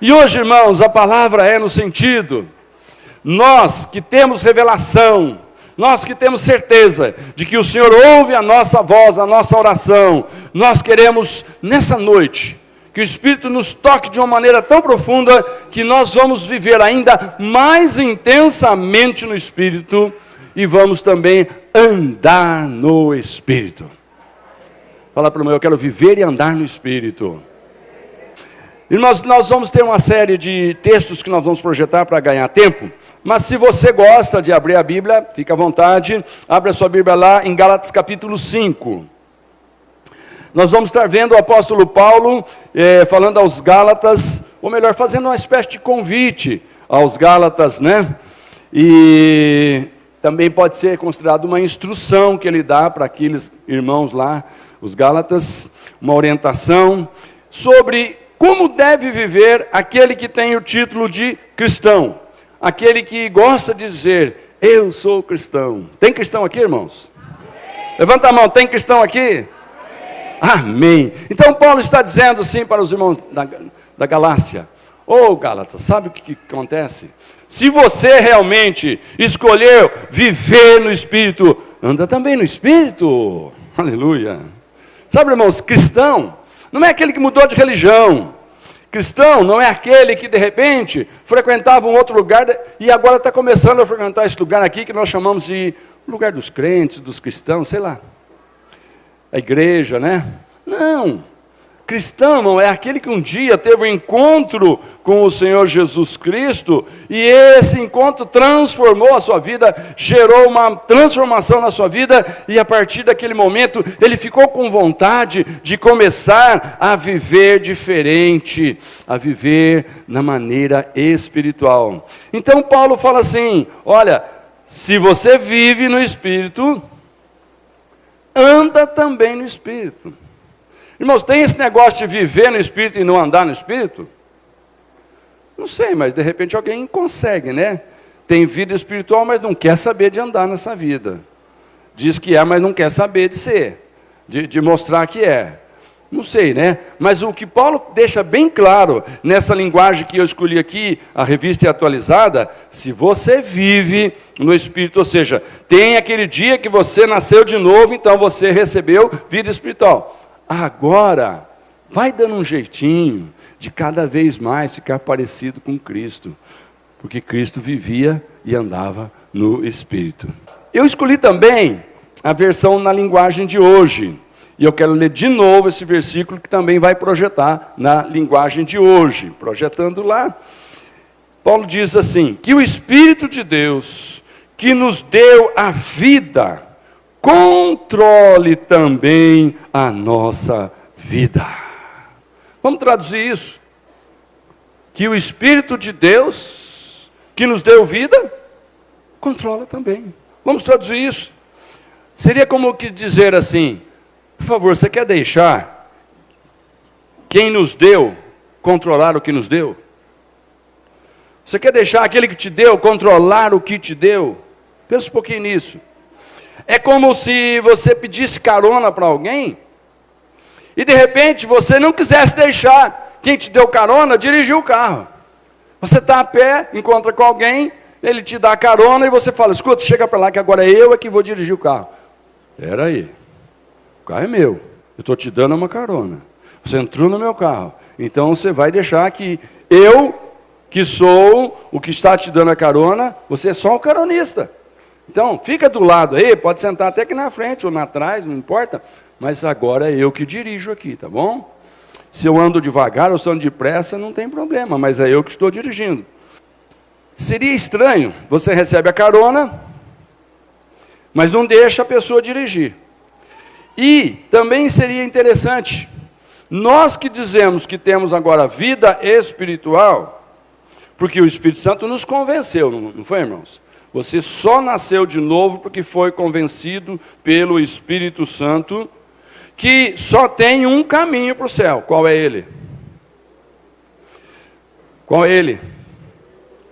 E hoje, irmãos, a palavra é no sentido, nós que temos revelação, nós que temos certeza de que o Senhor ouve a nossa voz, a nossa oração, nós queremos, nessa noite, que o Espírito nos toque de uma maneira tão profunda, que nós vamos viver ainda mais intensamente no Espírito, e vamos também andar no Espírito. Fala para o meu, eu quero viver e andar no Espírito. E nós vamos ter uma série de textos que nós vamos projetar para ganhar tempo. Mas se você gosta de abrir a Bíblia, fica à vontade, abre a sua Bíblia lá em Gálatas capítulo 5. Nós vamos estar vendo o apóstolo Paulo falando aos Gálatas, ou melhor, fazendo uma espécie de convite aos Gálatas, né? E também pode ser considerado uma instrução que ele dá para aqueles irmãos lá, os Gálatas, uma orientação sobre como deve viver aquele que tem o título de cristão. Aquele que gosta de dizer, eu sou cristão. Tem cristão aqui, irmãos? Amém. Levanta a mão, tem cristão aqui? Amém. Amém. Então Paulo está dizendo assim para os irmãos da Galácia, Gálatas, sabe o que acontece? Se você realmente escolher viver no Espírito, anda também no Espírito. Aleluia. Sabe, irmãos, cristão não é aquele que mudou de religião. Cristão não é aquele que de repente frequentava um outro lugar e agora está começando a frequentar esse lugar aqui que nós chamamos de lugar dos crentes, dos cristãos, sei lá. A igreja, né? Não. Cristão não é aquele que um dia teve um encontro com o Senhor Jesus Cristo e esse encontro transformou a sua vida, gerou uma transformação na sua vida e a partir daquele momento ele ficou com vontade de começar a viver diferente, a viver na maneira espiritual. Então Paulo fala assim, olha, se você vive no Espírito, anda também no Espírito. Irmãos, tem esse negócio de viver no Espírito e não andar no Espírito? Não sei, mas de repente alguém consegue, né? Tem vida espiritual, mas não quer saber de andar nessa vida. Diz que é, mas não quer saber de ser, de mostrar que é. Não sei, né? Mas o que Paulo deixa bem claro, nessa linguagem que eu escolhi aqui, a revista é atualizada, se você vive no Espírito, ou seja, tem aquele dia que você nasceu de novo, então você recebeu vida espiritual. Agora, vai dando um jeitinho de cada vez mais ficar parecido com Cristo, porque Cristo vivia e andava no Espírito. Eu escolhi também a versão na linguagem de hoje, e eu quero ler de novo esse versículo que também vai projetar na linguagem de hoje. Projetando lá, Paulo diz assim, que o Espírito de Deus, que nos deu a vida, controle também a nossa vida. Vamos traduzir isso? Que o Espírito de Deus, que nos deu vida, controla também. Vamos traduzir isso? Seria como que dizer assim, por favor, você quer deixar quem nos deu controlar o que nos deu? Você quer deixar aquele que te deu controlar o que te deu? Pensa um pouquinho nisso. É como se você pedisse carona para alguém e de repente você não quisesse deixar quem te deu carona dirigir o carro. Você está a pé, encontra com alguém, ele te dá carona e você fala, escuta, chega para lá que agora eu é que vou dirigir o carro. Espera aí, o carro é meu, eu estou te dando uma carona. Você entrou no meu carro, então você vai deixar que eu, que sou o que está te dando a carona, você é só o caronista. Então, fica do lado aí, pode sentar até aqui na frente ou na trás, não importa. Mas agora é eu que dirijo aqui, tá bom? Se eu ando devagar ou se eu ando depressa, não tem problema, mas é eu que estou dirigindo. Seria estranho, você recebe a carona, mas não deixa a pessoa dirigir. E também seria interessante, nós que dizemos que temos agora vida espiritual, porque o Espírito Santo nos convenceu, não foi, irmãos? Você só nasceu de novo porque foi convencido pelo Espírito Santo que só tem um caminho para o céu. Qual é ele? Qual é ele?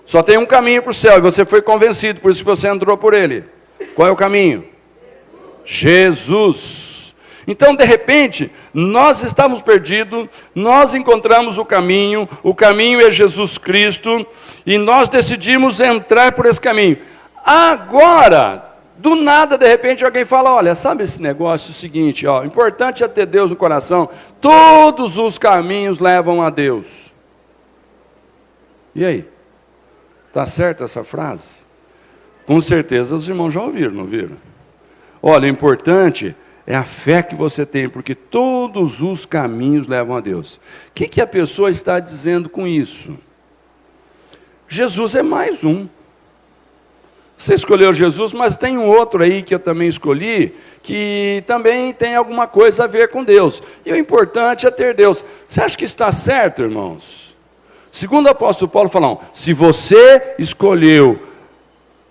Só tem um caminho para o céu e você foi convencido, por isso que você entrou por ele. Qual é o caminho? Jesus. Então, de repente, nós estávamos perdidos, nós encontramos o caminho é Jesus Cristo, e nós decidimos entrar por esse caminho. Agora, do nada, de repente, alguém fala, olha, sabe esse negócio, o seguinte, ó, o importante é ter Deus no coração, todos os caminhos levam a Deus. E aí? Está certa essa frase? Com certeza os irmãos já ouviram, não viram? Olha, o importante é a fé que você tem, porque todos os caminhos levam a Deus. O que a pessoa está dizendo com isso? Jesus é mais um. Você escolheu Jesus, mas tem um outro aí que eu também escolhi, que também tem alguma coisa a ver com Deus. E o importante é ter Deus. Você acha que está certo, irmãos? Segundo o apóstolo Paulo falou, se você escolheu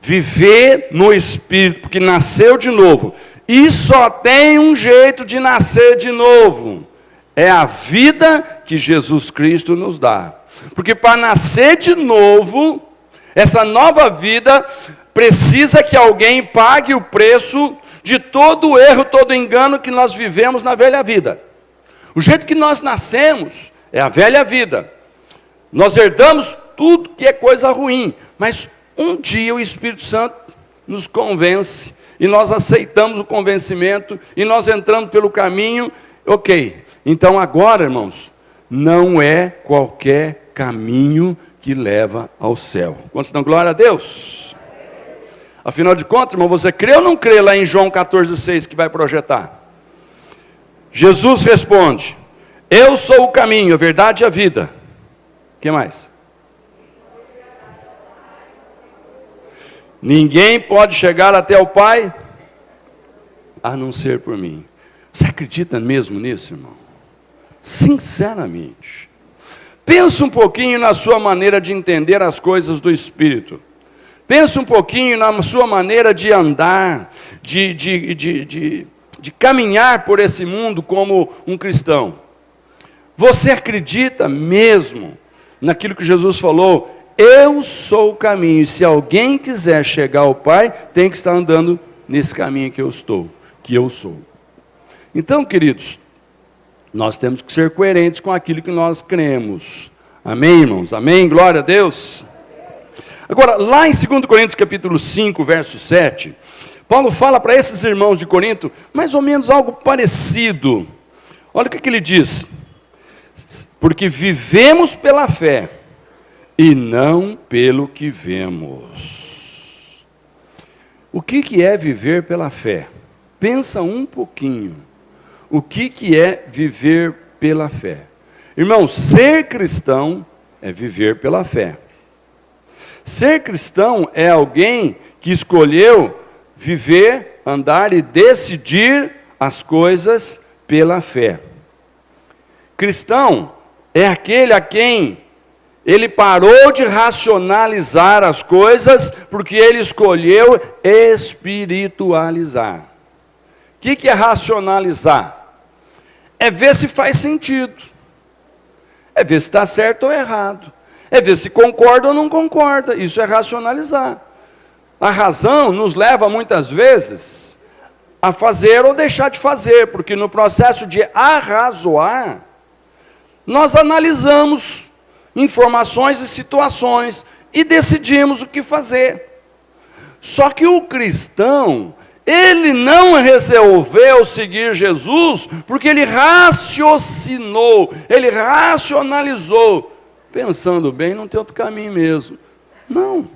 viver no Espírito, porque nasceu de novo, e só tem um jeito de nascer de novo, é a vida que Jesus Cristo nos dá. Porque para nascer de novo, essa nova vida, precisa que alguém pague o preço de todo o erro, todo o engano que nós vivemos na velha vida. O jeito que nós nascemos é a velha vida. Nós herdamos tudo que é coisa ruim, mas um dia o Espírito Santo nos convence, e nós aceitamos o convencimento, e nós entramos pelo caminho, ok. Então agora, irmãos, não é qualquer caminho que leva ao céu. Quantos dão glória a Deus? Afinal de contas, irmão, você crê ou não crê lá em João 14,6 que vai projetar? Jesus responde, eu sou o caminho, a verdade e a vida. O que mais? Ninguém pode chegar até o Pai, a não ser por mim. Você acredita mesmo nisso, irmão? Sinceramente. Pensa um pouquinho na sua maneira de entender as coisas do Espírito. Pensa um pouquinho na sua maneira de andar, de caminhar por esse mundo como um cristão. Você acredita mesmo naquilo que Jesus falou? Eu sou o caminho, e se alguém quiser chegar ao Pai, tem que estar andando nesse caminho que eu sou. Então, queridos, nós temos que ser coerentes com aquilo que nós cremos. Amém, irmãos? Amém? Glória a Deus. Agora, lá em 2 Coríntios capítulo 5, verso 7, Paulo fala para esses irmãos de Corinto, mais ou menos algo parecido. Olha o que ele diz. Porque vivemos pela fé, e não pelo que vemos. O que é viver pela fé? Pensa um pouquinho. O que é viver pela fé? Irmão, ser cristão é viver pela fé. Ser cristão é alguém que escolheu viver, andar e decidir as coisas pela fé. Cristão é aquele a quem ele parou de racionalizar as coisas, porque ele escolheu espiritualizar. O que é racionalizar? É ver se faz sentido. É ver se está certo ou errado. É ver se concorda ou não concorda. Isso é racionalizar. A razão nos leva muitas vezes a fazer ou deixar de fazer, porque no processo de arrazoar, nós analisamos informações e situações e decidimos o que fazer. Só que o cristão, ele não resolveu seguir Jesus porque ele raciocinou, ele racionalizou, pensando bem, não tem outro caminho mesmo. Não.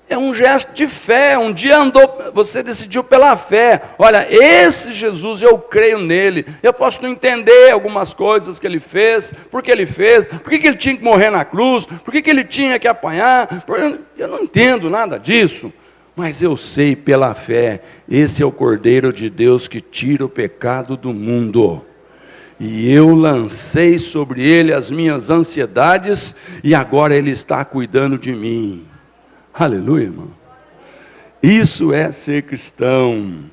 É um gesto de fé. Um dia você decidiu pela fé. Olha, esse Jesus, eu creio nele. Eu posso não entender algumas coisas que ele fez, por que ele fez, por que ele tinha que morrer na cruz, por que ele tinha que apanhar. Eu não entendo nada disso. Mas eu sei pela fé, esse é o Cordeiro de Deus que tira o pecado do mundo. E eu lancei sobre ele as minhas ansiedades, e agora ele está cuidando de mim. Aleluia, irmão. Isso é ser cristão.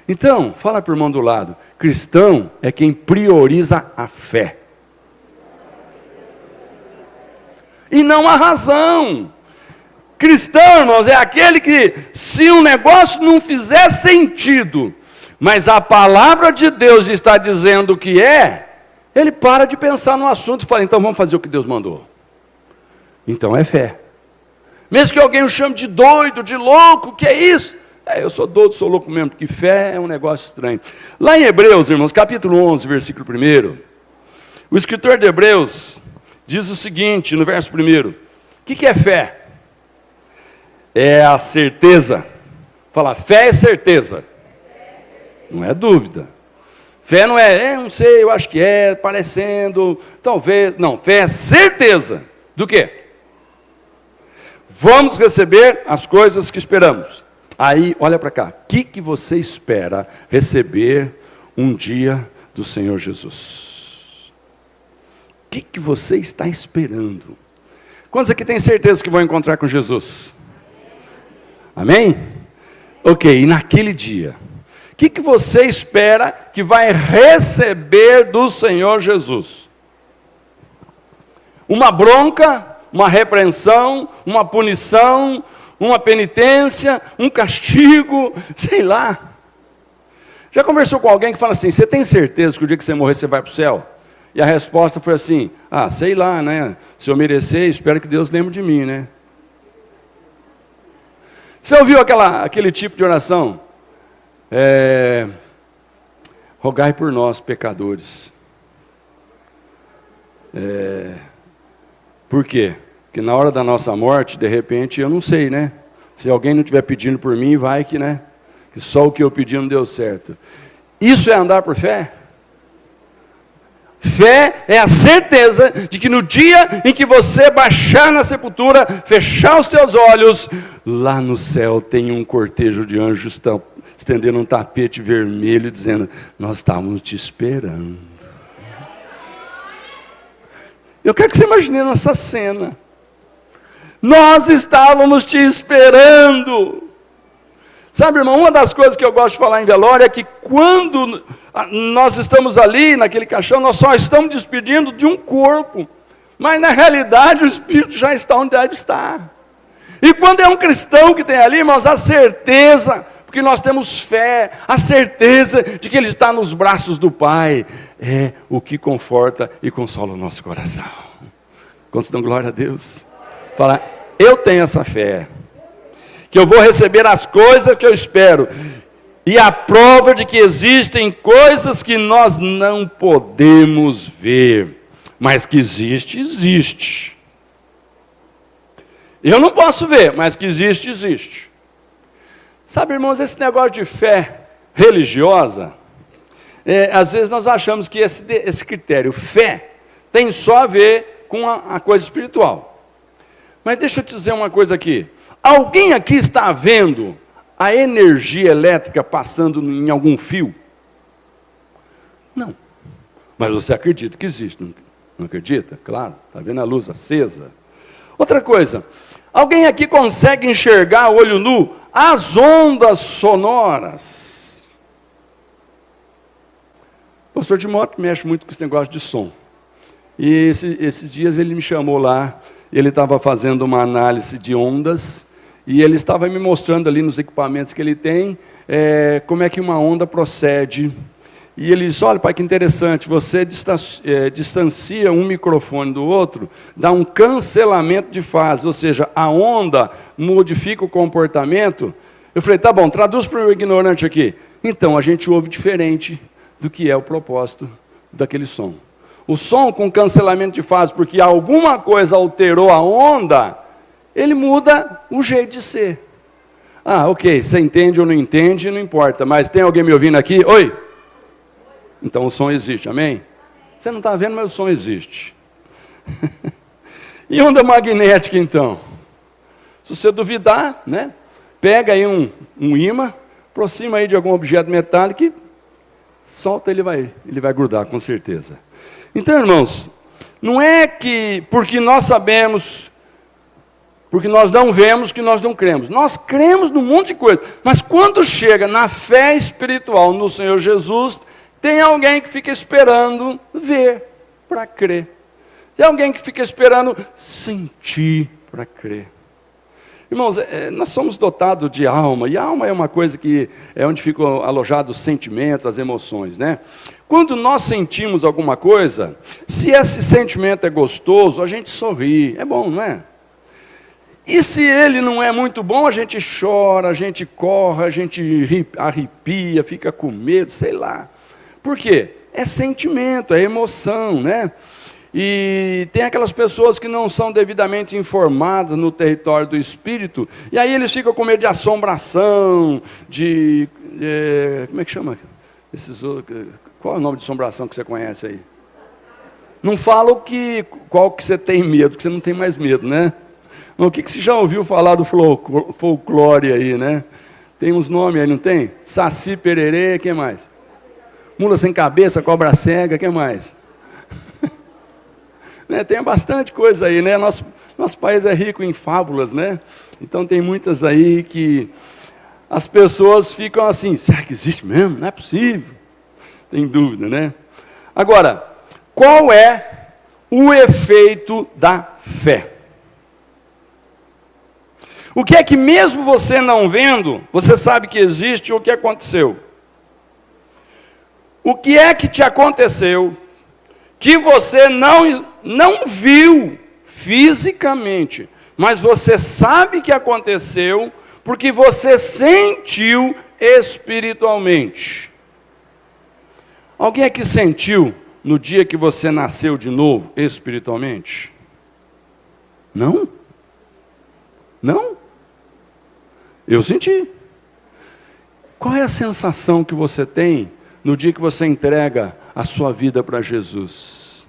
Então, fala para o irmão do lado. Cristão é quem prioriza a fé. E não a razão. Cristão, irmãos, é aquele que, se um negócio não fizer sentido, mas a palavra de Deus está dizendo que é, ele para de pensar no assunto e fala, então vamos fazer o que Deus mandou. Então é fé. Mesmo que alguém o chame de doido, de louco, que é isso? Eu sou doido, sou louco mesmo, porque fé é um negócio estranho. Lá em Hebreus, irmãos, capítulo 11, versículo 1, o escritor de Hebreus diz o seguinte, no verso 1, o que é fé? É a certeza. Fala, fé é certeza. Não é dúvida. Fé não não sei, eu acho que é, parecendo, talvez. Não, fé é certeza. Do quê? Vamos receber as coisas que esperamos. Aí, olha para cá. O que você espera receber um dia do Senhor Jesus? O que você está esperando? Quantos aqui têm certeza que vão encontrar com Jesus? Amém? Ok, e naquele dia, o que você espera que vai receber do Senhor Jesus? Uma bronca, uma repreensão, uma punição, uma penitência, um castigo, sei lá. Já conversou com alguém que fala assim, você tem certeza que o dia que você morrer você vai para o céu? E a resposta foi assim, sei lá, né? Se eu merecer, espero que Deus lembre de mim, né? Você ouviu aquele tipo de oração? Rogai por nós, pecadores. Por quê? Porque na hora da nossa morte, de repente, eu não sei, né? Se alguém não estiver pedindo por mim, vai que, né? Que só o que eu pedi não deu certo. Isso é andar por fé? Fé é a certeza de que no dia em que você baixar na sepultura, fechar os teus olhos, lá no céu tem um cortejo de anjos estendendo um tapete vermelho, dizendo, nós estávamos te esperando. Eu quero que você imagine essa cena. Nós estávamos te esperando. Sabe, irmão, uma das coisas que eu gosto de falar em velório é que quando nós estamos ali, naquele caixão, nós só estamos despedindo de um corpo. Mas, na realidade, o espírito já está onde deve estar. E quando é um cristão que tem ali, irmãos, a certeza, porque nós temos fé, a certeza de que ele está nos braços do Pai, é o que conforta e consola o nosso coração. Quantos dão glória a Deus? Fala, eu tenho essa fé, que eu vou receber as coisas que eu espero, e a prova de que existem coisas que nós não podemos ver, mas que existe. Eu não posso ver, mas que existe. Sabe, irmãos, esse negócio de fé religiosa, às vezes nós achamos que esse critério, fé, tem só a ver com a coisa espiritual. Mas deixa eu te dizer uma coisa aqui. Alguém aqui está vendo a energia elétrica passando em algum fio? Não. Mas você acredita que existe, não acredita? Claro, está vendo a luz acesa. Outra coisa, alguém aqui consegue enxergar a olho nu as ondas sonoras? O pastor Timóteo mexe muito com esse negócio de som. E esses dias ele me chamou lá, ele estava fazendo uma análise de ondas, e ele estava me mostrando ali nos equipamentos que ele tem, como é que uma onda procede. E ele disse, olha pai, que interessante, você distancia um microfone do outro, dá um cancelamento de fase, ou seja, a onda modifica o comportamento. Eu falei, tá bom, traduz para o ignorante aqui. Então, a gente ouve diferente do que é o propósito daquele som. O som com cancelamento de fase, porque alguma coisa alterou a onda, ele muda o jeito de ser. Ok, você entende ou não entende, não importa, mas tem alguém me ouvindo aqui? Oi? Então o som existe, amém? Você não está vendo, mas o som existe. E onda magnética, então? Se você duvidar, né? Pega aí um imã, aproxima aí de algum objeto metálico e solta, ele vai grudar, com certeza. Então, irmãos, não é que porque nós sabemos, porque nós não vemos, que nós não cremos. Nós cremos num monte de coisa, mas quando chega na fé espiritual no Senhor Jesus, tem alguém que fica esperando ver para crer. Tem alguém que fica esperando sentir para crer. Irmãos, nós somos dotados de alma, e a alma é uma coisa que é onde ficam alojados os sentimentos, as emoções, né? Quando nós sentimos alguma coisa, se esse sentimento é gostoso, a gente sorri, é bom, não é? E se ele não é muito bom, a gente chora, a gente corre, a gente arrepia, fica com medo, sei lá. Por quê? É sentimento, é emoção, né? E tem aquelas pessoas que não são devidamente informadas no território do espírito, e aí eles ficam com medo de assombração, como é que chama? Qual é o nome de assombração que você conhece aí? Não fala qual que você tem medo, que você não tem mais medo, né? O que você já ouviu falar do folclore aí, né? Tem uns nomes aí, não tem? Saci, pererê, que mais? Mula sem cabeça, cobra cega, que mais? Né, tem bastante coisa aí, né? Nosso país é rico em fábulas, né? Então tem muitas aí que as pessoas ficam assim, será que existe mesmo? Não é possível. Tem dúvida, né? Agora, qual é o efeito da fé? O que é que mesmo você não vendo, você sabe que existe o que aconteceu? O que é que te aconteceu que você não viu fisicamente, mas você sabe que aconteceu porque você sentiu espiritualmente? Alguém aqui sentiu no dia que você nasceu de novo espiritualmente? Não? Não? Eu senti. Qual é a sensação que você tem no dia que você entrega a sua vida para Jesus?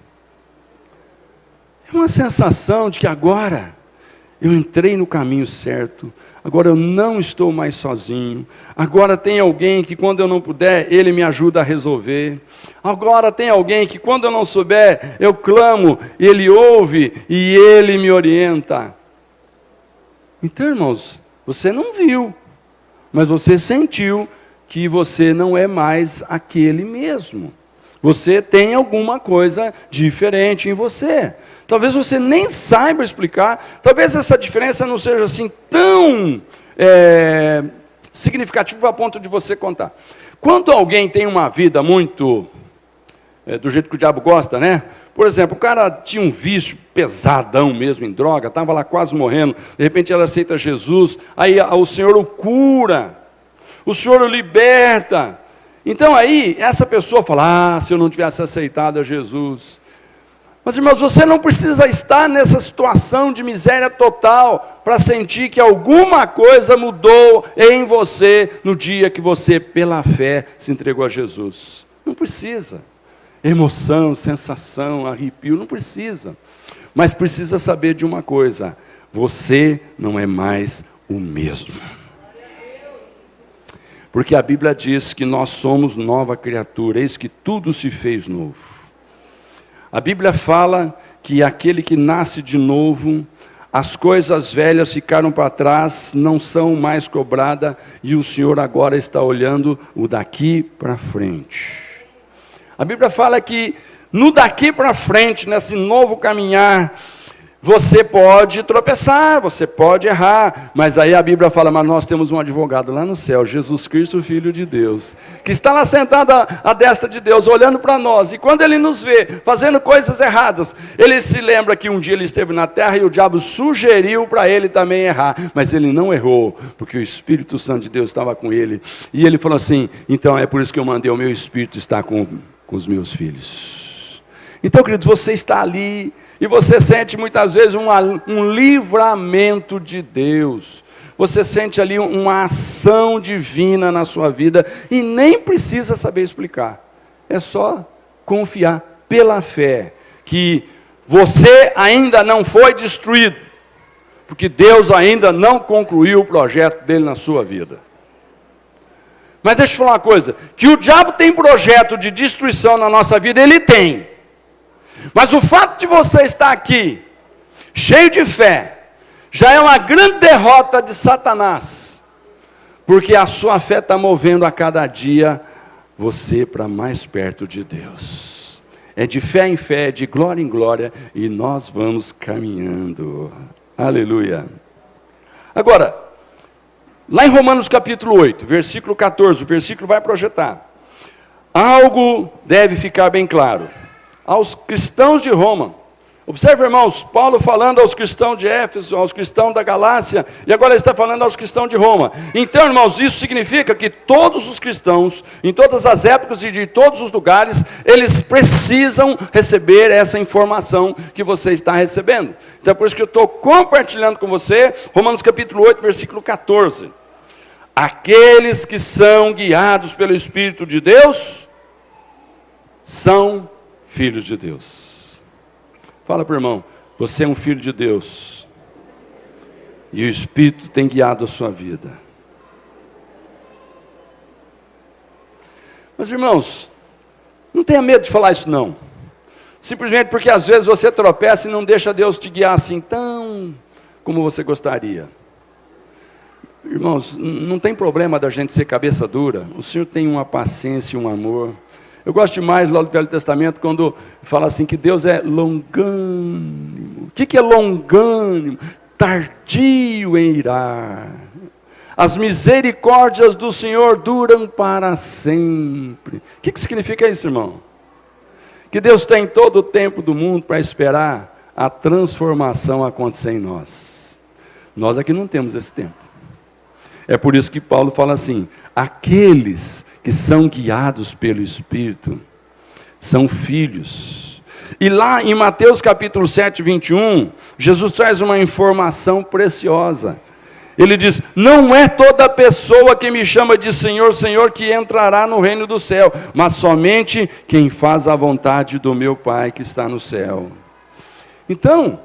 É uma sensação de que agora eu entrei no caminho certo, agora eu não estou mais sozinho, agora tem alguém que quando eu não puder, ele me ajuda a resolver, agora tem alguém que quando eu não souber, eu clamo, ele ouve e ele me orienta. Então, irmãos, você não viu, mas você sentiu que você não é mais aquele mesmo. Você tem alguma coisa diferente em você. Talvez você nem saiba explicar. Talvez essa diferença não seja assim tão significativa a ponto de você contar. Quando alguém tem uma vida muito do jeito que o diabo gosta, né? Por exemplo, o cara tinha um vício pesadão mesmo em droga, estava lá quase morrendo, de repente ela aceita Jesus, aí o Senhor o cura, o Senhor o liberta. Então aí, essa pessoa fala, se eu não tivesse aceitado a Jesus. Mas irmãos, você não precisa estar nessa situação de miséria total para sentir que alguma coisa mudou em você no dia que você, pela fé, se entregou a Jesus. Não precisa. Emoção, sensação, arrepio, não precisa. Mas precisa saber de uma coisa: você não é mais o mesmo. Porque a Bíblia diz que nós somos nova criatura, eis que tudo se fez novo. A Bíblia fala que aquele que nasce de novo, as coisas velhas ficaram para trás, não são mais cobradas, e o Senhor agora está olhando o daqui para frente. A Bíblia fala que no daqui para frente, nesse novo caminhar, você pode tropeçar, você pode errar, mas aí a Bíblia fala, mas nós temos um advogado lá no céu, Jesus Cristo, Filho de Deus, que está lá sentado à destra de Deus, olhando para nós, e quando ele nos vê fazendo coisas erradas, ele se lembra que um dia ele esteve na terra e o diabo sugeriu para ele também errar, mas ele não errou, porque o Espírito Santo de Deus estava com ele, e ele falou assim, então é por isso que eu mandei o meu Espírito estar com os meus filhos. Então, queridos, você está ali, e você sente muitas vezes um livramento de Deus. Você sente ali uma ação divina na sua vida. E nem precisa saber explicar. É só confiar pela fé. Que você ainda não foi destruído. Porque Deus ainda não concluiu o projeto dele na sua vida. Mas deixa eu falar uma coisa. Que o diabo tem projeto de destruição na nossa vida, ele tem. Mas o fato de você estar aqui, cheio de fé, já é uma grande derrota de Satanás, porque a sua fé está movendo a cada dia você para mais perto de Deus. É de fé em fé, de glória em glória, e nós vamos caminhando. Aleluia. Agora, lá em Romanos capítulo 8, versículo 14, o versículo vai projetar. Algo deve ficar bem claro. Aos cristãos de Roma, observe, irmãos, Paulo falando aos cristãos de Éfeso, aos cristãos da Galácia, e agora ele está falando aos cristãos de Roma. Então, irmãos, isso significa que todos os cristãos, em todas as épocas e de todos os lugares, eles precisam receber essa informação que você está recebendo. Então, é por isso que eu estou compartilhando com você, Romanos capítulo 8, versículo 14. Aqueles que são guiados pelo Espírito de Deus, são filhos de Deus. Fala para o irmão, você é um filho de Deus. E o Espírito tem guiado a sua vida. Mas irmãos, não tenha medo de falar isso não. Simplesmente porque às vezes você tropeça e não deixa Deus te guiar assim tão como você gostaria. Irmãos, não tem problema da gente ser cabeça dura. O Senhor tem uma paciência e um amor. Eu gosto demais lá do Velho Testamento quando fala assim que Deus é longânimo. O que é longânimo? Tardio em irar. As misericórdias do Senhor duram para sempre. O que significa isso, irmão? Que Deus tem todo o tempo do mundo para esperar a transformação acontecer em nós. Nós aqui não temos esse tempo. É por isso que Paulo fala assim, aqueles que são guiados pelo Espírito são filhos. E lá em Mateus capítulo 7, 21, Jesus traz uma informação preciosa. Ele diz, não é toda pessoa que me chama de Senhor, Senhor, que entrará no reino do céu, mas somente quem faz a vontade do meu Pai que está no céu. Então,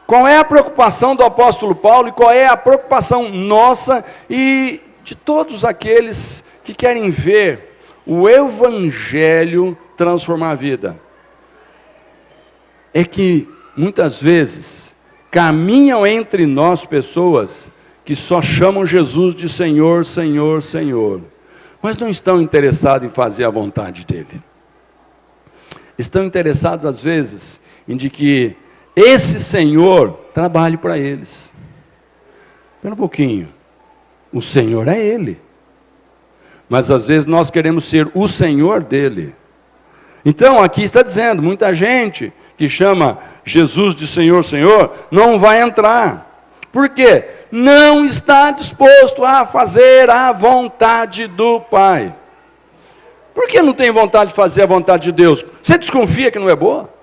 qual é a preocupação do apóstolo Paulo e qual é a preocupação nossa e de todos aqueles que querem ver o Evangelho transformar a vida? É que muitas vezes caminham entre nós pessoas que só chamam Jesus de Senhor, Senhor, Senhor, mas não estão interessados em fazer a vontade dEle. Estão interessados às vezes em de que esse Senhor trabalhe para eles. Espera um pouquinho. O Senhor é Ele. Mas às vezes nós queremos ser o Senhor dEle. Então aqui está dizendo, muita gente que chama Jesus de Senhor, Senhor, não vai entrar. Por quê? Não está disposto a fazer a vontade do Pai. Por que não tem vontade de fazer a vontade de Deus? Você desconfia que não é boa?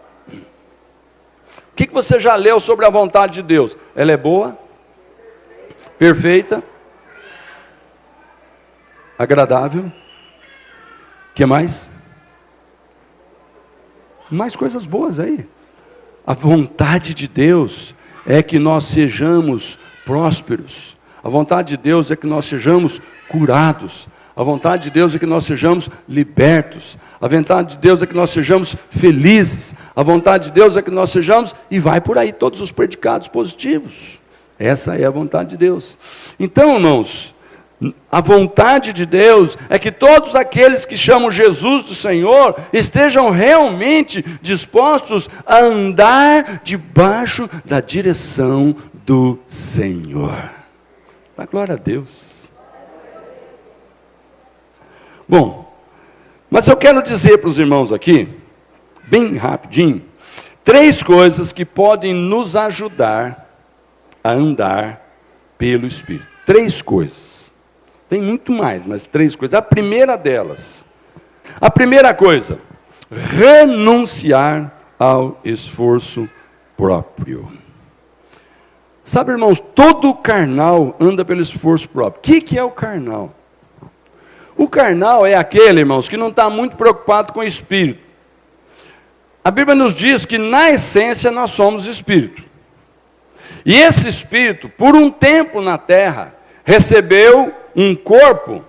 O que você já leu sobre a vontade de Deus? Ela é boa, perfeita, agradável. O que mais? Mais coisas boas aí. A vontade de Deus é que nós sejamos prósperos. A vontade de Deus é que nós sejamos curados. A vontade de Deus é que nós sejamos libertos. A vontade de Deus é que nós sejamos felizes. A vontade de Deus é que nós sejamos, e vai por aí todos os predicados positivos. Essa é a vontade de Deus. Então, irmãos, a vontade de Deus é que todos aqueles que chamam Jesus do Senhor estejam realmente dispostos a andar debaixo da direção do Senhor. Dá glória a Deus. Bom, mas eu quero dizer para os irmãos aqui, bem rapidinho, 3 coisas que podem nos ajudar a andar pelo Espírito. 3 coisas. Tem muito mais, mas 3 coisas. A primeira delas, a primeira coisa, renunciar ao esforço próprio. Sabe, irmãos, todo carnal anda pelo esforço próprio. O que é o carnal? O carnal é aquele, irmãos, que não está muito preocupado com o Espírito. A Bíblia nos diz que, na essência, nós somos Espírito. E esse Espírito, por um tempo na terra, recebeu um corpo,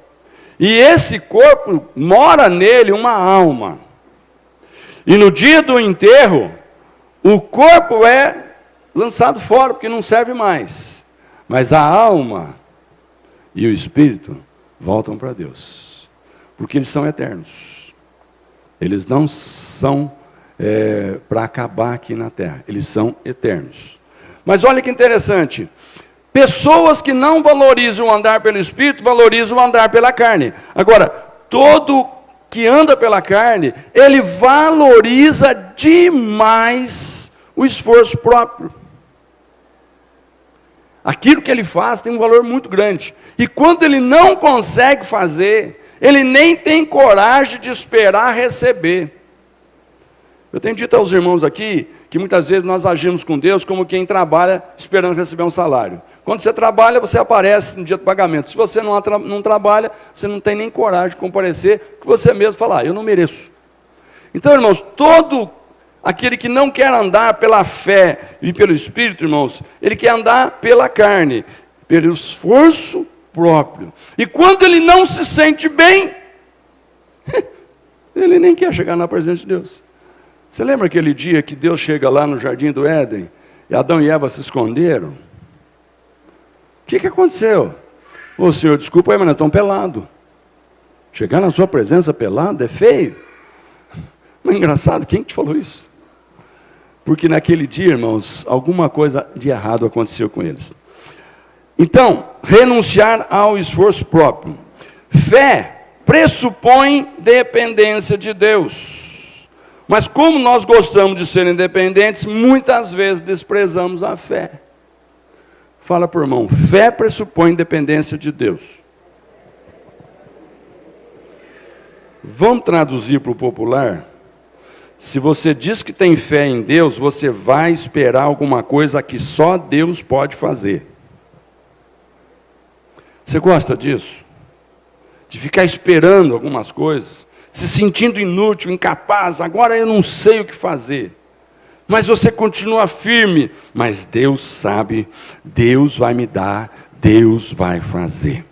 e esse corpo mora nele uma alma. E no dia do enterro, o corpo é lançado fora, porque não serve mais. Mas a alma e o Espírito voltam para Deus, porque eles são eternos. Eles não são para acabar aqui na terra, eles são eternos. Mas olha que interessante, Pessoas que não valorizam o andar pelo Espírito, valorizam o andar pela carne. Agora, todo que anda pela carne, ele valoriza demais o esforço próprio. Aquilo que ele faz tem um valor muito grande. E quando ele não consegue fazer, ele nem tem coragem de esperar receber. Eu tenho dito aos irmãos aqui que muitas vezes nós agimos com Deus como quem trabalha esperando receber um salário. Quando você trabalha, você aparece no dia do pagamento. Se você não trabalha, você não tem nem coragem de comparecer, que você mesmo fala, eu não mereço. Então, irmãos, todo aquele que não quer andar pela fé e pelo Espírito, irmãos, ele quer andar pela carne, pelo esforço próprio. E quando ele não se sente bem, ele nem quer chegar na presença de Deus. Você lembra aquele dia que Deus chega lá no jardim do Éden, e Adão e Eva se esconderam? O que aconteceu? Ô Senhor, desculpa aí, mas nós estamos pelados. Chegar na sua presença pelado é feio. Mas é engraçado, quem te falou isso? Porque naquele dia, irmãos, alguma coisa de errado aconteceu com eles. Então, renunciar ao esforço próprio. Fé pressupõe dependência de Deus. Mas como nós gostamos de ser independentes, muitas vezes desprezamos a fé. Fala por irmão, fé pressupõe dependência de Deus. Vamos traduzir para o popular? Se você diz que tem fé em Deus, você vai esperar alguma coisa que só Deus pode fazer. Você gosta disso? De ficar esperando algumas coisas, se sentindo inútil, incapaz, agora eu não sei o que fazer. Mas você continua firme, mas Deus sabe, Deus vai me dar, Deus vai fazer.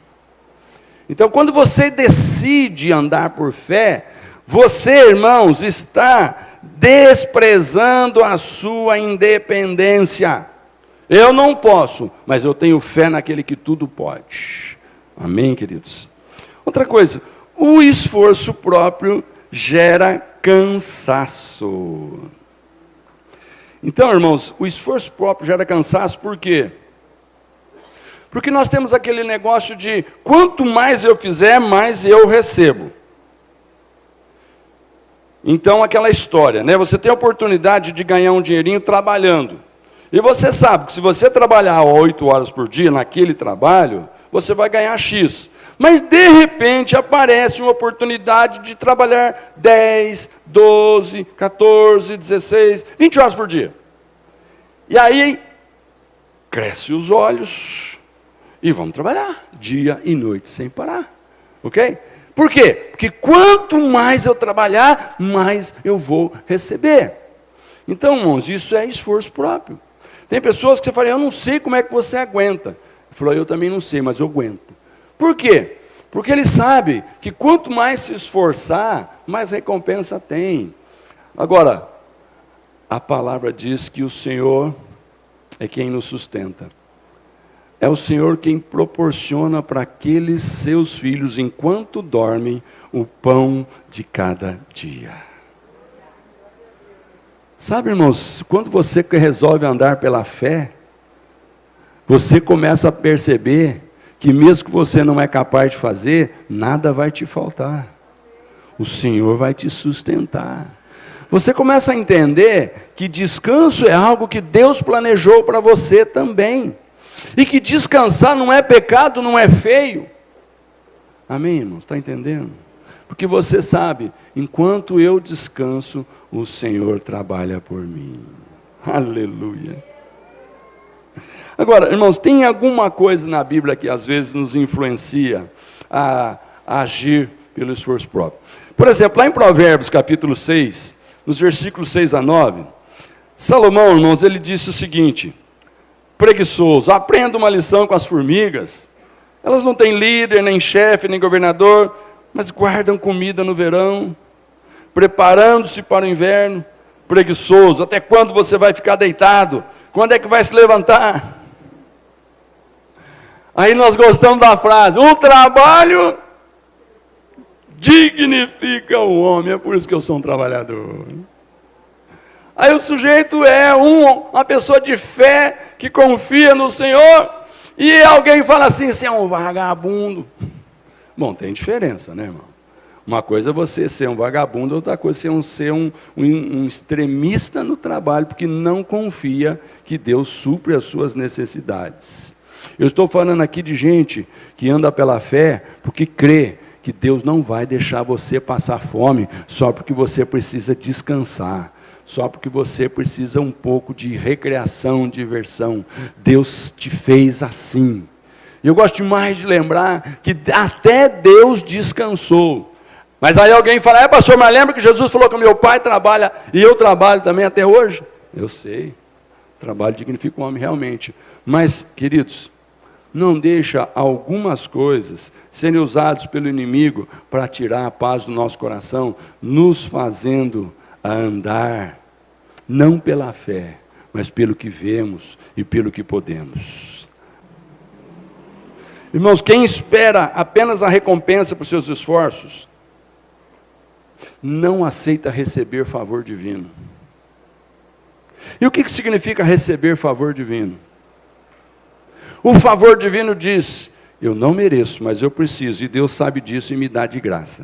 Então, quando você decide andar por fé, você, irmãos, está desprezando a sua independência. Eu não posso, mas eu tenho fé naquele que tudo pode. Amém, queridos? Outra coisa, o esforço próprio gera cansaço. Então, irmãos, o esforço próprio gera cansaço, por quê? Porque nós temos aquele negócio de, quanto mais eu fizer, mais eu recebo. Então, aquela história, né? Você tem a oportunidade de ganhar um dinheirinho trabalhando. E você sabe que se você trabalhar 8 horas por dia naquele trabalho, você vai ganhar X. Mas, de repente, aparece uma oportunidade de trabalhar 10, 12, 14, 16, 20 horas por dia. E aí, cresce os olhos e vamos trabalhar dia e noite sem parar. Ok? Por quê? Porque quanto mais eu trabalhar, mais eu vou receber. Então, irmãos, isso é esforço próprio. Tem pessoas que você fala, eu não sei como é que você aguenta. Ele falou, eu também não sei, mas eu aguento. Por quê? Porque ele sabe que quanto mais se esforçar, mais recompensa tem. Agora, a palavra diz que o Senhor é quem nos sustenta. É o Senhor quem proporciona para aqueles seus filhos, enquanto dormem, o pão de cada dia. Sabe, irmãos, quando você resolve andar pela fé, você começa a perceber que mesmo que você não é capaz de fazer, nada vai te faltar. O Senhor vai te sustentar. Você começa a entender que descanso é algo que Deus planejou para você também. E que descansar não é pecado, não é feio. Amém, irmãos? Está entendendo? Porque você sabe, enquanto eu descanso, o Senhor trabalha por mim. Aleluia. Agora, irmãos, tem alguma coisa na Bíblia que às vezes nos influencia a agir pelo esforço próprio. Por exemplo, lá em Provérbios capítulo 6, nos versículos 6 a 9, Salomão, irmãos, ele disse o seguinte: preguiçoso, aprenda uma lição com as formigas. Elas não têm líder, nem chefe, nem governador, mas guardam comida no verão, preparando-se para o inverno. Preguiçoso, até quando você vai ficar deitado? Quando é que vai se levantar? Aí nós gostamos da frase, o trabalho dignifica o homem, é por isso que eu sou um trabalhador. Aí o sujeito é uma pessoa de fé, que confia no Senhor, E alguém fala assim, você é um vagabundo. Bom, tem diferença, né, irmão? Uma coisa é você ser um vagabundo, outra coisa é ser um extremista no trabalho, porque não confia que Deus supre as suas necessidades. Eu estou falando aqui de gente que anda pela fé, porque crê que Deus não vai deixar você passar fome, só porque você precisa descansar, só porque você precisa um pouco de recreação, diversão. Deus te fez assim. Eu gosto demais de lembrar que até Deus descansou. Mas aí alguém fala, pastor, mas lembra que Jesus falou que meu pai trabalha e eu trabalho também até hoje? Eu sei, trabalho dignifica o homem realmente. Mas, queridos, não deixa algumas coisas serem usadas pelo inimigo para tirar a paz do nosso coração, nos fazendo a andar, não pela fé, mas pelo que vemos e pelo que podemos. Irmãos, quem espera apenas a recompensa por seus esforços, não aceita receber favor divino. E o que significa receber favor divino? O favor divino diz, eu não mereço, mas eu preciso, e Deus sabe disso e me dá de graça.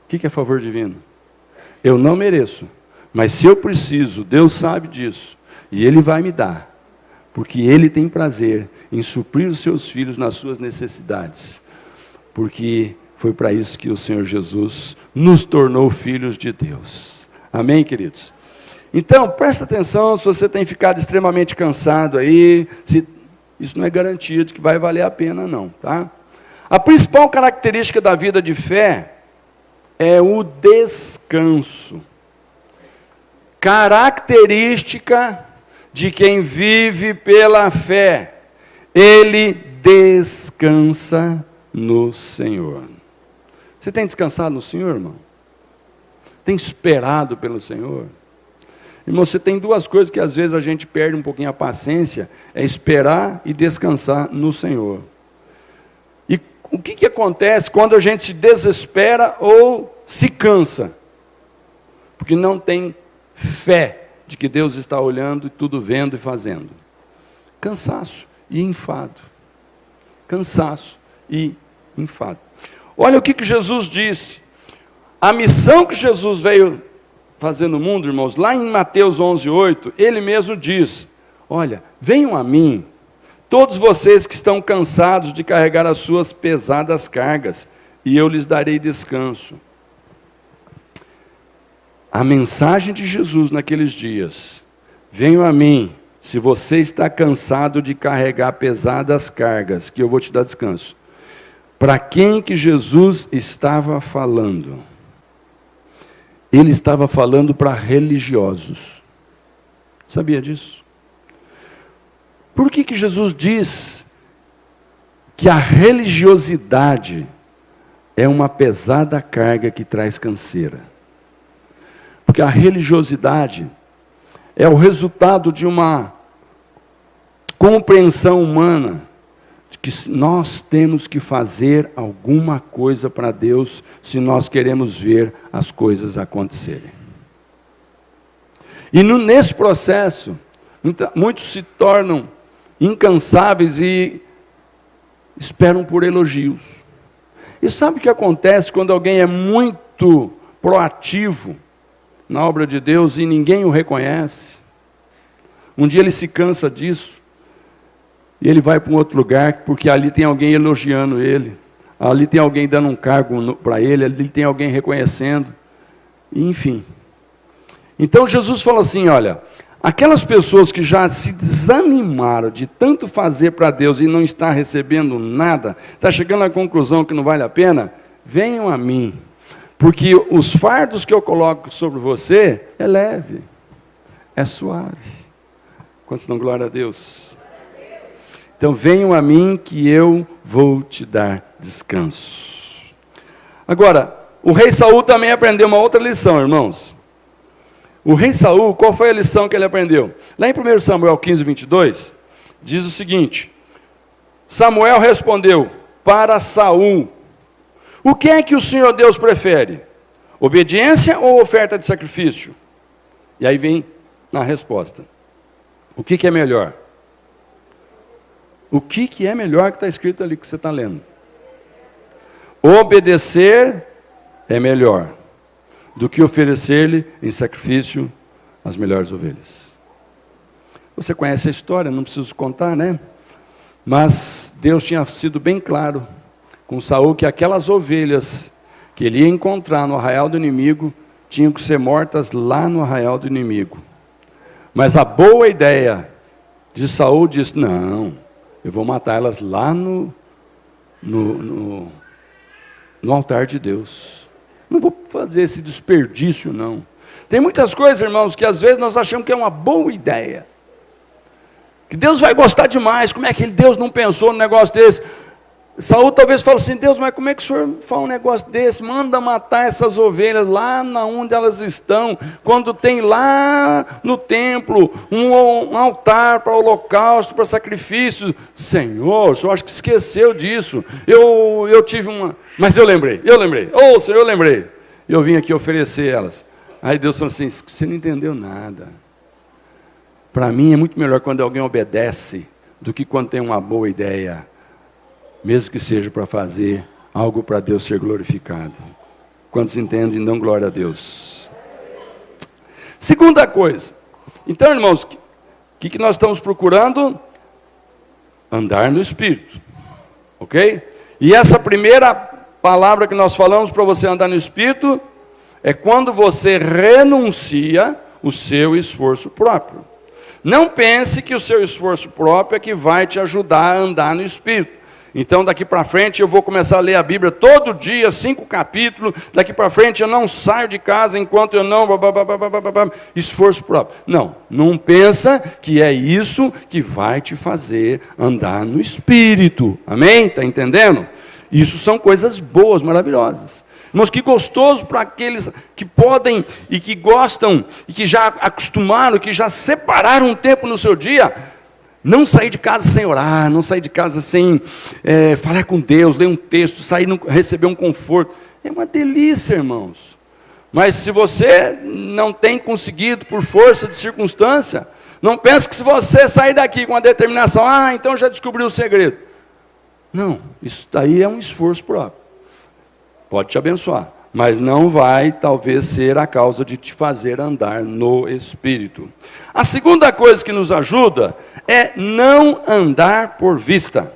O que é favor divino? Eu não mereço, mas se eu preciso, Deus sabe disso, e Ele vai me dar, porque Ele tem prazer em suprir os seus filhos nas suas necessidades, porque foi para isso que o Senhor Jesus nos tornou filhos de Deus. Amém, queridos? Então, presta atenção se você tem ficado extremamente cansado aí, isso não é garantia de que vai valer a pena não, tá? A principal característica da vida de fé é o descanso. Característica de quem vive pela fé, ele descansa no Senhor. Você tem descansado no Senhor, irmão? Tem esperado pelo Senhor? Irmão, você tem duas coisas que às vezes a gente perde um pouquinho a paciência, é esperar e descansar no Senhor. E o que acontece quando a gente se desespera ou se cansa? Porque não tem fé de que Deus está olhando e tudo vendo e fazendo. Cansaço e enfado. Cansaço e enfado. Olha o que Jesus disse. A missão que Jesus veio fazer no mundo, irmãos, lá em Mateus 11:8, ele mesmo diz, olha, venham a mim, todos vocês que estão cansados de carregar as suas pesadas cargas, e eu lhes darei descanso. A mensagem de Jesus naqueles dias, venham a mim, se você está cansado de carregar pesadas cargas, que eu vou te dar descanso. Para quem que Jesus estava falando? Ele estava falando para religiosos. Sabia disso? Por que Jesus diz que a religiosidade é uma pesada carga que traz canseira? Porque a religiosidade é o resultado de uma compreensão humana de que nós temos que fazer alguma coisa para Deus se nós queremos ver as coisas acontecerem. E nesse processo, muitos se tornam incansáveis e esperam por elogios. E sabe o que acontece quando alguém é muito proativo na obra de Deus e ninguém o reconhece? Um dia ele se cansa disso, e ele vai para um outro lugar, porque ali tem alguém elogiando ele, ali tem alguém dando um cargo para ele, ali tem alguém reconhecendo, enfim. Então Jesus falou assim, olha, aquelas pessoas que já se desanimaram de tanto fazer para Deus e não está recebendo nada, está chegando à conclusão que não vale a pena, venham a mim, porque os fardos que eu coloco sobre você é leve, é suave. Quantos dão glória a Deus? Então venham a mim que eu vou te dar descanso. Agora, o rei Saul também aprendeu uma outra lição, irmãos. O rei Saul, qual foi a lição que ele aprendeu? Lá em 1 Samuel 15:22, diz o seguinte, Samuel respondeu para Saul, o que é que o Senhor Deus prefere? Obediência ou oferta de sacrifício? E aí vem a resposta. O que é melhor? O que é melhor que está escrito ali que você está lendo? Obedecer é melhor do que oferecer-lhe em sacrifício as melhores ovelhas. Você conhece a história, não preciso contar, né? Mas Deus tinha sido bem claro com Saul que aquelas ovelhas que ele ia encontrar no arraial do inimigo tinham que ser mortas lá no arraial do inimigo. Mas a boa ideia de Saul disse: não, eu vou matar elas lá no altar de Deus. Não vou fazer esse desperdício, não. Tem muitas coisas, irmãos, que às vezes nós achamos que é uma boa ideia, que Deus vai gostar demais. Como é que Deus não pensou num negócio desse? Saul talvez falou assim: Deus, mas como é que o senhor fala um negócio desse? Manda matar essas ovelhas lá onde elas estão, quando tem lá no templo um altar para holocausto, para sacrifícios. Senhor, o senhor acho que esqueceu disso. Eu tive uma... Mas eu lembrei. Ô, Senhor, eu lembrei. Eu vim aqui oferecer elas. Aí Deus falou assim: você não entendeu nada. Para mim é muito melhor quando alguém obedece do que quando tem uma boa ideia, mesmo que seja para fazer algo para Deus ser glorificado. Quantos entendem? Dão glória a Deus. Segunda coisa. Então, irmãos, o que nós estamos procurando? Andar no Espírito. Ok? E essa primeira palavra que nós falamos para você andar no Espírito é quando você renuncia o seu esforço próprio. Não pense que o seu esforço próprio é que vai te ajudar a andar no Espírito. Então, daqui para frente, eu vou começar a ler a Bíblia todo dia, 5 capítulos. Daqui para frente, eu não saio de casa enquanto eu não... Esforço próprio. Não pensa que é isso que vai te fazer andar no Espírito. Amém? Está entendendo? Isso são coisas boas, maravilhosas. Irmãos, que gostoso para aqueles que podem e que gostam e que já acostumaram, que já separaram um tempo no seu dia. Não sair de casa sem orar, não sair de casa sem falar com Deus, ler um texto, receber um conforto. É uma delícia, irmãos. Mas se você não tem conseguido por força de circunstância, não pense que se você sair daqui com a determinação, então já descobriu o segredo. Não, isso daí é um esforço próprio. Pode te abençoar, mas não vai talvez ser a causa de te fazer andar no Espírito. A segunda coisa que nos ajuda é não andar por vista.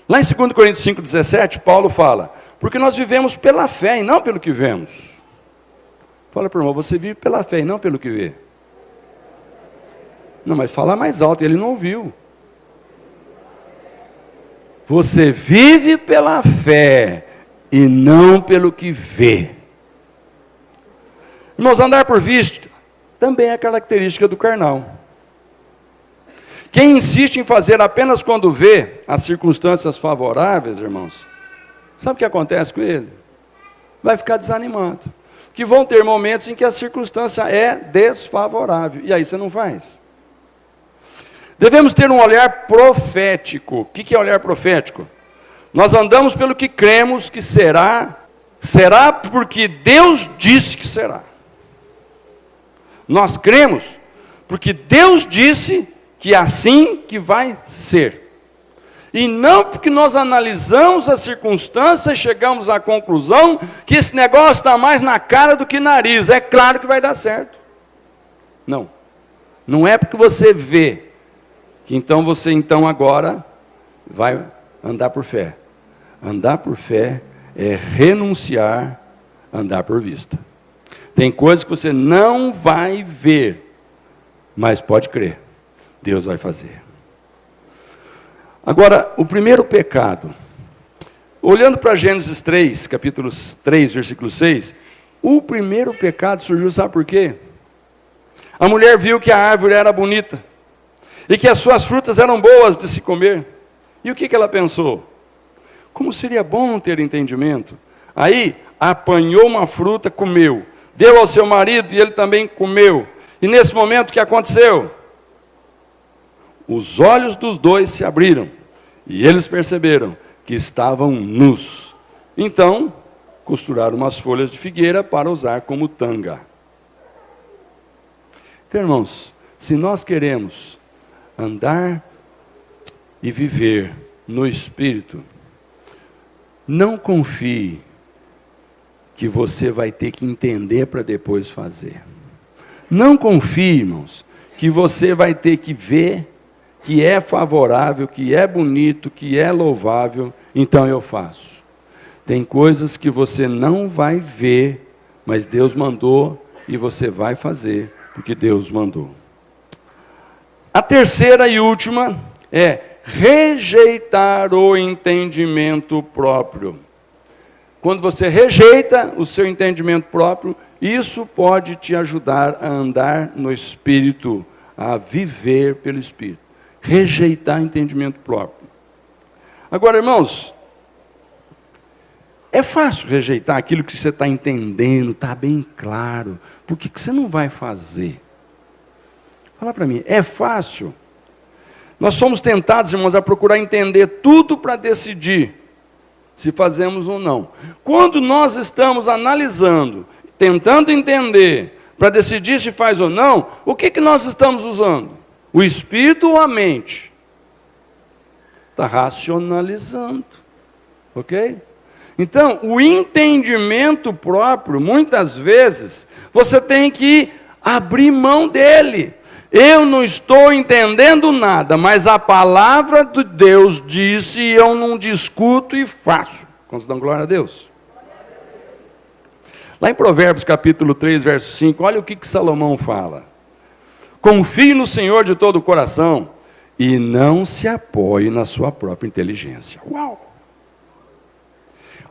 Lá em 2 Coríntios 5,17, Paulo fala: porque nós vivemos pela fé e não pelo que vemos. Fala para o irmão: você vive pela fé e não pelo que vê. Não, mas fala mais alto, ele não ouviu. Você vive pela fé e não pelo que vê. Irmãos, andar por vista também é característica do carnal. Quem insiste em fazer apenas quando vê as circunstâncias favoráveis, irmãos, sabe o que acontece com ele? Vai ficar desanimado. Que vão ter momentos em que a circunstância é desfavorável, e aí você não faz. Devemos ter um olhar profético. O que é olhar profético? Nós andamos pelo que cremos que será porque Deus disse que será. Nós cremos porque Deus disse que é assim que vai ser. E não porque nós analisamos as circunstâncias e chegamos à conclusão que esse negócio está mais na cara do que nariz. É claro que vai dar certo. Não. Não é porque você vê que você agora vai andar por fé. Andar por fé é renunciar a andar por vista. Tem coisas que você não vai ver, mas pode crer, Deus vai fazer. Agora, o primeiro pecado, olhando para Gênesis 3, capítulo 3, versículo 6, o primeiro pecado surgiu, sabe por quê? A mulher viu que a árvore era bonita, e que as suas frutas eram boas de se comer. E o que ela pensou? Como seria bom ter entendimento. Aí, apanhou uma fruta, comeu. Deu ao seu marido e ele também comeu. E nesse momento, o que aconteceu? Os olhos dos dois se abriram. E eles perceberam que estavam nus. Então, costuraram umas folhas de figueira para usar como tanga. Então, irmãos, se nós queremos andar e viver no Espírito, não confie que você vai ter que entender para depois fazer. Não confie, irmãos, que você vai ter que ver que é favorável, que é bonito, que é louvável, então eu faço. Tem coisas que você não vai ver, mas Deus mandou e você vai fazer, porque Deus mandou. A terceira e última é rejeitar o entendimento próprio. Quando você rejeita o seu entendimento próprio, isso pode te ajudar a andar no Espírito, a viver pelo Espírito. Rejeitar entendimento próprio. Agora, irmãos, é fácil rejeitar aquilo que você está entendendo, está bem claro. Por que você não vai fazer? Fala para mim, é fácil? Nós somos tentados, irmãos, a procurar entender tudo para decidir se fazemos ou não. Quando nós estamos analisando, tentando entender, para decidir se faz ou não, o que nós estamos usando? O espírito ou a mente? Está racionalizando, ok? Então, o entendimento próprio, muitas vezes, você tem que abrir mão dele. Eu não estou entendendo nada, mas a palavra de Deus disse e eu não discuto e faço. Quantos dão glória a Deus? Lá em Provérbios capítulo 3, verso 5, olha o que Salomão fala. Confie no Senhor de todo o coração e não se apoie na sua própria inteligência. Uau!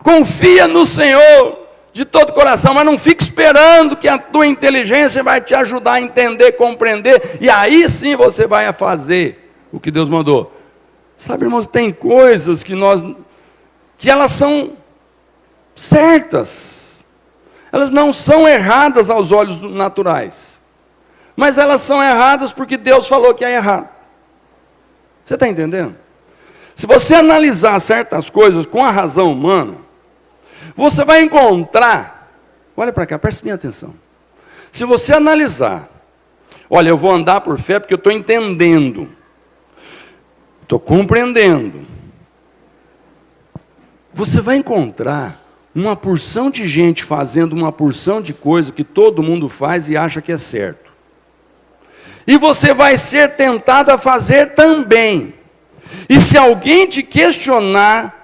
Confia no Senhor de todo o coração, mas não fique esperando que a tua inteligência vai te ajudar a entender, compreender, e aí sim você vai fazer o que Deus mandou. Sabe, irmãos, tem coisas que elas são certas, elas não são erradas aos olhos naturais, mas elas são erradas porque Deus falou que é errado. Você está entendendo? Se você analisar certas coisas com a razão humana, você vai encontrar, olha para cá, preste minha atenção. Se você analisar, olha, eu vou andar por fé porque eu estou entendendo, estou compreendendo. Você vai encontrar uma porção de gente fazendo uma porção de coisa que todo mundo faz e acha que é certo. E você vai ser tentado a fazer também. E se alguém te questionar,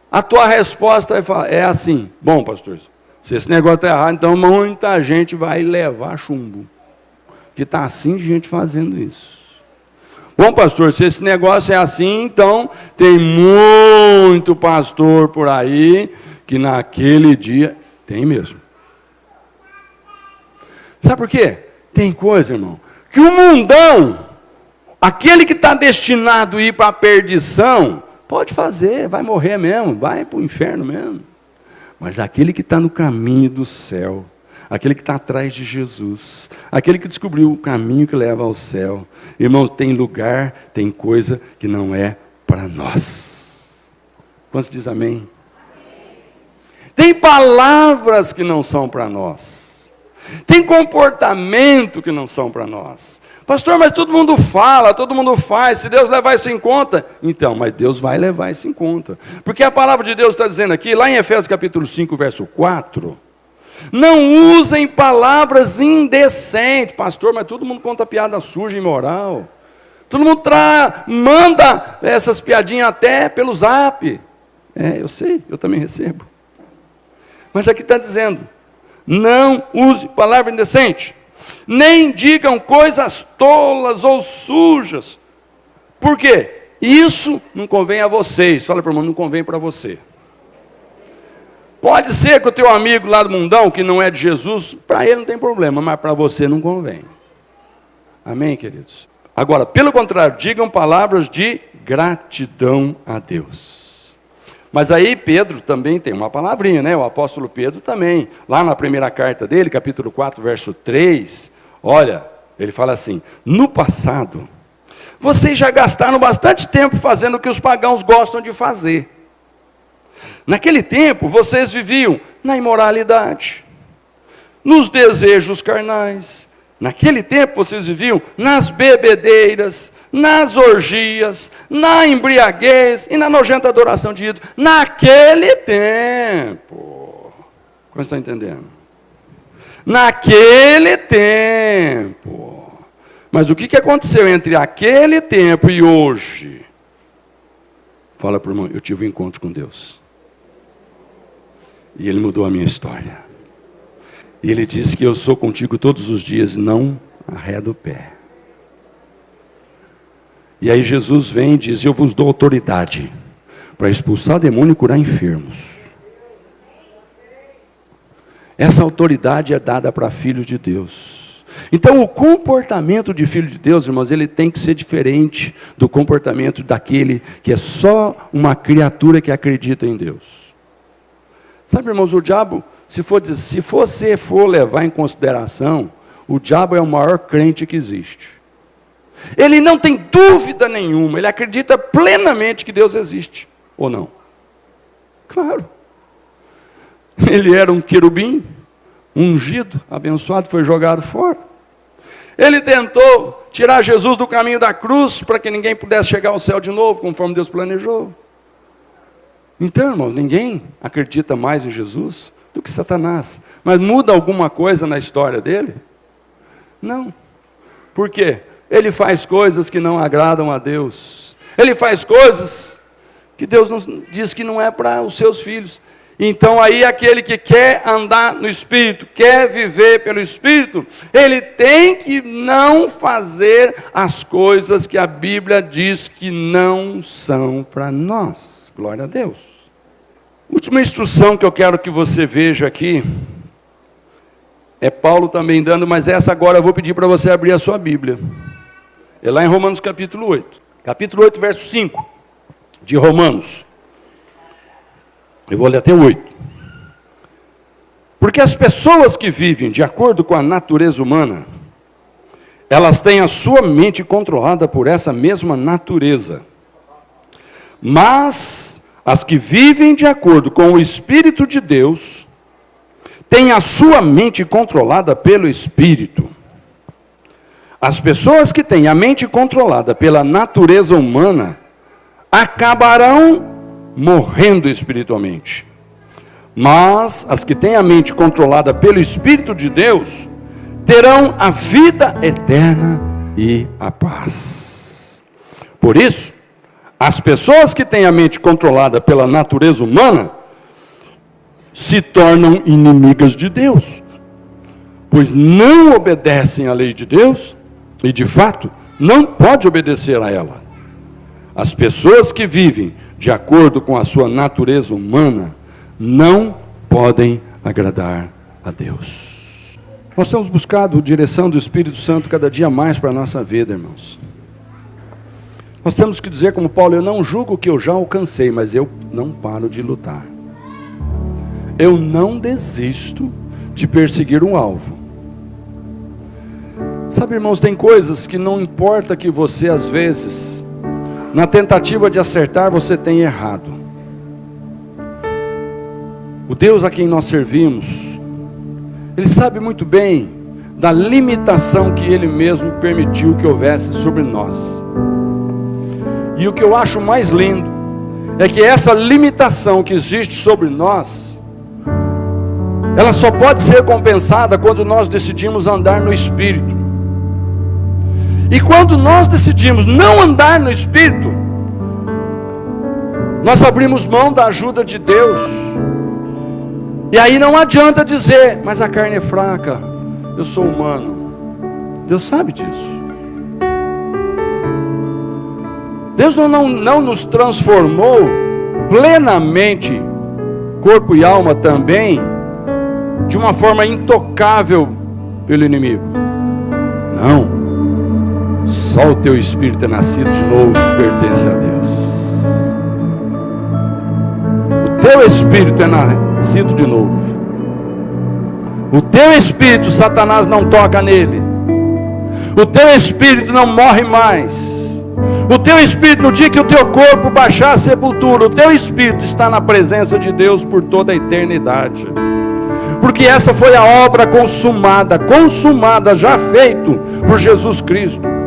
a tua resposta é assim: bom, pastor, se esse negócio está errado, então muita gente vai levar chumbo. Que está assim de gente fazendo isso. Bom, pastor, se esse negócio é assim, então tem muito pastor por aí que naquele dia, tem mesmo. Sabe por quê? Tem coisa, irmão, que o mundão, aquele que está destinado a ir para a perdição, pode fazer, vai morrer mesmo, vai para o inferno mesmo. Mas aquele que está no caminho do céu, aquele que está atrás de Jesus, aquele que descobriu o caminho que leva ao céu, irmãos, tem lugar, tem coisa que não é para nós. Quantos dizem amém? Tem palavras que não são para nós. Tem comportamento que não são para nós. Pastor, mas todo mundo fala, todo mundo faz, se Deus levar isso em conta, então, mas Deus vai levar isso em conta. Porque a palavra de Deus está dizendo aqui, lá em Efésios capítulo 5, verso 4, não usem palavras indecentes. Pastor, mas todo mundo conta piada suja e imoral. Todo mundo manda essas piadinhas até pelo zap. Eu sei, eu também recebo. Mas aqui está dizendo, não use palavra indecente. Nem digam coisas tolas ou sujas. Por quê? Isso não convém a vocês. Fala para o irmão, não convém para você. Pode ser que o teu amigo lá do mundão, que não é de Jesus, para ele não tem problema, mas para você não convém. Amém, queridos? Agora, pelo contrário, digam palavras de gratidão a Deus. Mas aí Pedro também tem uma palavrinha, né? O apóstolo Pedro também, lá na primeira carta dele, capítulo 4, verso 3, olha, ele fala assim: no passado, vocês já gastaram bastante tempo fazendo o que os pagãos gostam de fazer. Naquele tempo, vocês viviam na imoralidade, nos desejos carnais, Naquele tempo vocês viviam nas bebedeiras, nas orgias, na embriaguez e na nojenta adoração de ídolos. Naquele tempo. Como estão entendendo? Naquele tempo. Mas o que aconteceu entre aquele tempo e hoje? Fala para o irmão, eu tive um encontro com Deus. E Ele mudou a minha história. E Ele disse que eu sou contigo todos os dias, não arredo o pé. E aí Jesus vem e diz, eu vos dou autoridade para expulsar demônio e curar enfermos. Essa autoridade é dada para filhos de Deus. Então o comportamento de filho de Deus, irmãos, ele tem que ser diferente do comportamento daquele que é só uma criatura que acredita em Deus. Sabe, irmãos, o diabo, se você for levar em consideração, o diabo é o maior crente que existe. Ele não tem dúvida nenhuma, ele acredita plenamente que Deus existe, ou não? Claro. Ele era um querubim, ungido, abençoado, foi jogado fora. Ele tentou tirar Jesus do caminho da cruz, para que ninguém pudesse chegar ao céu de novo, conforme Deus planejou. Então, irmãos, ninguém acredita mais em Jesus do que Satanás. Mas muda alguma coisa na história dele? Não. Por quê? Ele faz coisas que não agradam a Deus. Ele faz coisas que Deus nos diz que não é para os seus filhos. Então aí aquele que quer andar no Espírito, quer viver pelo Espírito, ele tem que não fazer as coisas que a Bíblia diz que não são para nós. Glória a Deus. Última instrução que eu quero que você veja aqui, é Paulo também dando, mas essa agora eu vou pedir para você abrir a sua Bíblia. É lá em Romanos capítulo 8. Capítulo 8, verso 5 de Romanos. Eu vou ler até o 8. Porque as pessoas que vivem de acordo com a natureza humana, elas têm a sua mente controlada por essa mesma natureza. Mas as que vivem de acordo com o Espírito de Deus, têm a sua mente controlada pelo Espírito. As pessoas que têm a mente controlada pela natureza humana, acabarão morrendo espiritualmente. Mas as que têm a mente controlada pelo Espírito de Deus, terão a vida eterna e a paz. Por isso, as pessoas que têm a mente controlada pela natureza humana, se tornam inimigas de Deus, pois não obedecem à lei de Deus, e de fato, não pode obedecer a ela. As pessoas que vivem de acordo com a sua natureza humana, não podem agradar a Deus. Nós temos buscado a direção do Espírito Santo cada dia mais para a nossa vida, irmãos. Nós temos que dizer como Paulo, eu não julgo que eu já alcancei, mas eu não paro de lutar. Eu não desisto de perseguir um alvo. Sabe, irmãos, tem coisas que não importa que você, às vezes, na tentativa de acertar, você tenha errado. O Deus a quem nós servimos, Ele sabe muito bem da limitação que Ele mesmo permitiu que houvesse sobre nós. E o que eu acho mais lindo, é que essa limitação que existe sobre nós, ela só pode ser compensada quando nós decidimos andar no Espírito. E quando nós decidimos não andar no Espírito, nós abrimos mão da ajuda de Deus. E aí não adianta dizer, mas a carne é fraca, eu sou humano. Deus sabe disso. Deus não nos transformou plenamente, corpo e alma também, de uma forma intocável pelo inimigo. Não. Só o teu espírito é nascido de novo e pertence a Deus. O teu espírito é nascido de novo. O teu espírito, Satanás não toca nele. O teu espírito não morre mais. O teu espírito, no dia que o teu corpo baixar a sepultura, o teu espírito está na presença de Deus por toda a eternidade. porque essa foi a obra consumada, já feito por Jesus Cristo.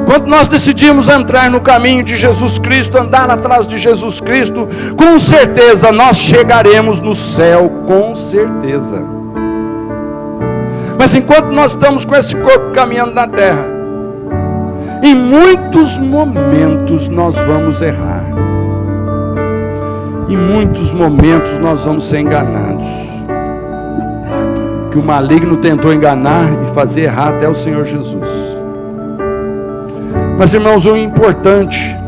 Quando nós decidimos entrar no caminho de Jesus Cristo, andar atrás de Jesus Cristo, com certeza nós chegaremos no céu, com certeza. Mas enquanto nós estamos com esse corpo caminhando na terra, em muitos momentos nós vamos errar. Em muitos momentos nós vamos ser enganados. Que o maligno tentou enganar e fazer errar até o Senhor Jesus. Mas, irmãos, o importante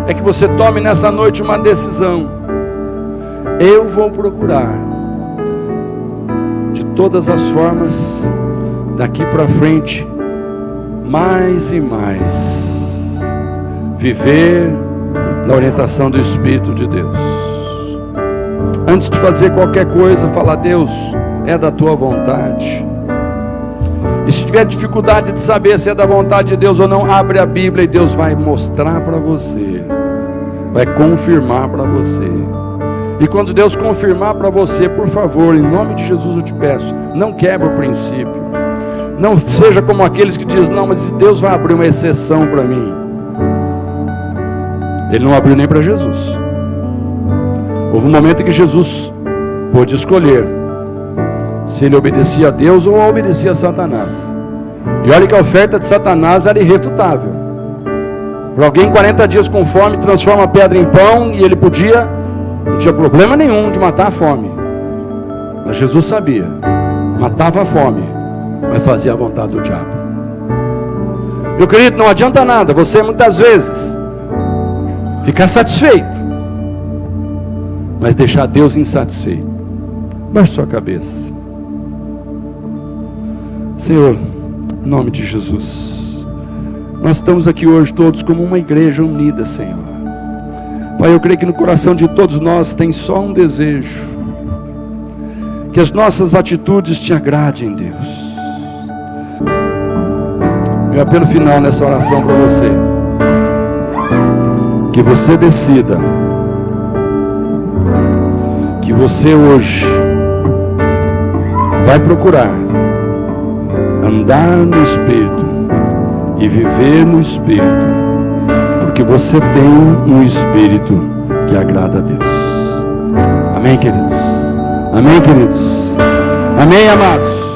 é que você tome nessa noite uma decisão. Eu vou procurar, de todas as formas, daqui para frente, mais e mais, viver na orientação do Espírito de Deus. Antes de fazer qualquer coisa, fala: Deus, é da tua vontade. E se tiver dificuldade de saber se é da vontade de Deus ou não, abre a Bíblia e Deus vai mostrar para você, vai confirmar para você. E quando Deus confirmar para você, por favor, em nome de Jesus eu te peço, não quebre o princípio. Não seja como aqueles que dizem: não, mas Deus vai abrir uma exceção para mim. Ele não abriu nem para Jesus. Houve um momento em que Jesus pôde escolher se ele obedecia a Deus ou obedecia a Satanás. E olha que a oferta de Satanás era irrefutável. Para alguém 40 dias com fome, transforma a pedra em pão, e ele podia, não tinha problema nenhum de matar a fome. Mas Jesus sabia, matava a fome, mas fazia a vontade do diabo. Meu querido, não adianta nada você muitas vezes ficar satisfeito, mas deixar Deus insatisfeito. Baixe sua cabeça. Senhor, em nome de Jesus, nós estamos aqui hoje todos como uma igreja unida, Senhor. Pai, eu creio que no coração de todos nós tem só um desejo: que as nossas atitudes te agradem, Deus. Meu apelo final nessa oração para você: que você decida, que você hoje vai procurar andar no Espírito e viver no Espírito, porque você tem um Espírito que agrada a Deus. Amém, queridos? Amém, queridos? Amém, amados?